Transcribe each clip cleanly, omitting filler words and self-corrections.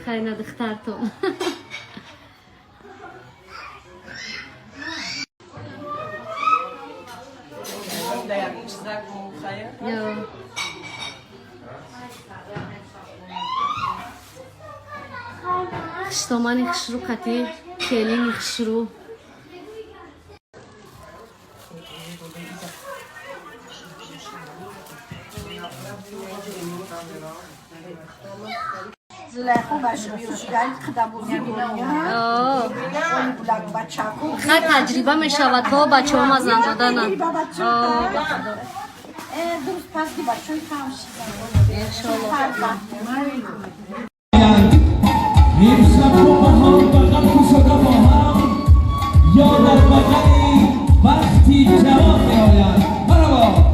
خیلی دخترتون یا خشتمانی خشرو کتی کلینی خشرو زلیخو باشه بیوشگاری خدا بزرگی خیلی تجربه می شود با بچه هم از اندادن درست پس دی بچه های کمشیدن امشب با هم بغل کشاده با هم یادت بغلی وقتی جواب می آید مرحبا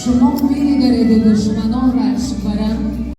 شما می‌نگرید و دشمنان را عشق برند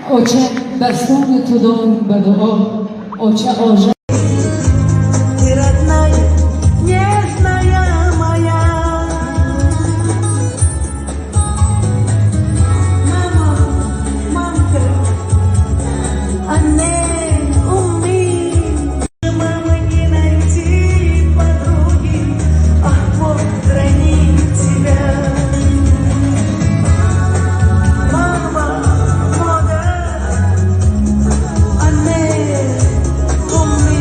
اوچه دستان تو دارم به دعا اوچه آژه Conmigo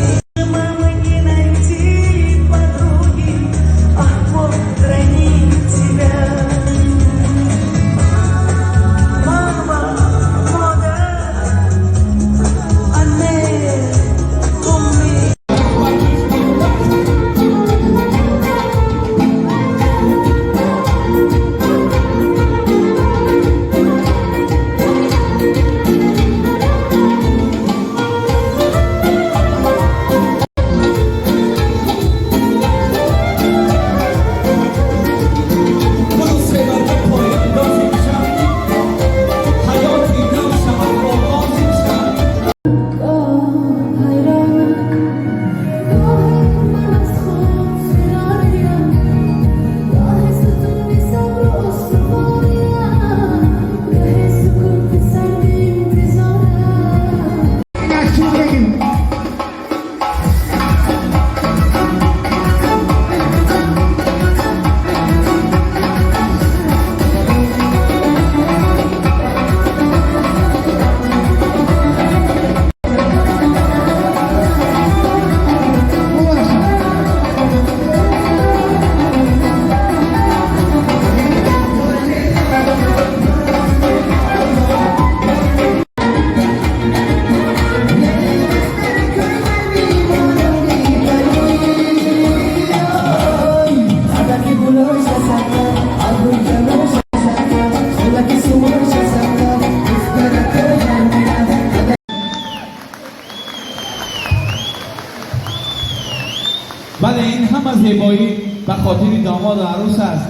بله این همه زیبایی به خاطر داماد و عروس است،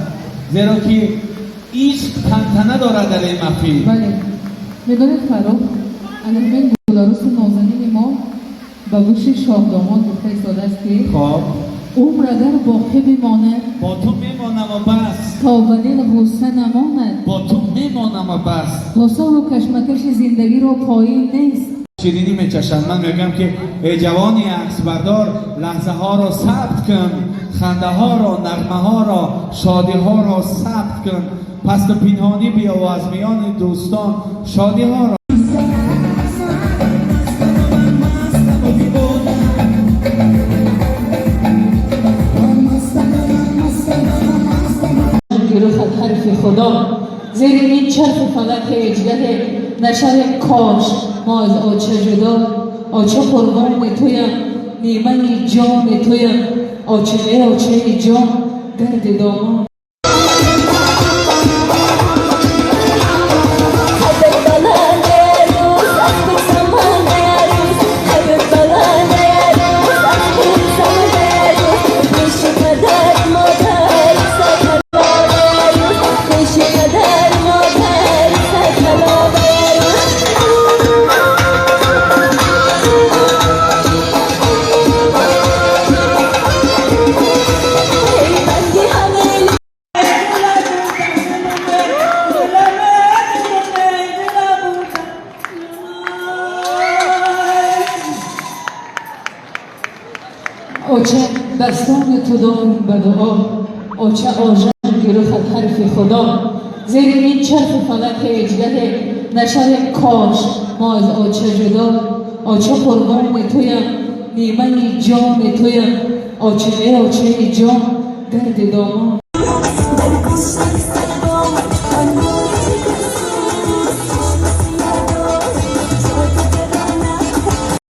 زیرا که عشق تنتنه دارد در این محفل. بله میدونید فرخ الان گلعروس نازنین ما به گوش شاه داماد گفته ایستاده است که خب عمر اگر باقی بماند با تو میمانم و بس، تا به دل غصه نماند، با تو میمانم و بس. غصه و کشمکش زندگی را پایین نیست. شیرینی میچشند. من میگم که ای جوانی عکس بردار، لحظه ها را ثبت کن، خنده ها را، نغمه ها را، شادی ها را ثبت کن، پس به پنهانی بیا و از میان دوستان شادی ها را. گروخت حرف خدا زیر این چرخ فلک هجگه نشر کاش ما از آچه جدا، آچه قربان تویم نیمه جان تویم، آچه جان گرد دامان. آچه دستان تو دارم به دعا، آچه آژان گروخت حرف خدا زیر این چرخ فلک هجگه نشر کاش ما از آچه جدا، آچه قربان تویم نیمه جان تویم، آچه جان گرد دامان.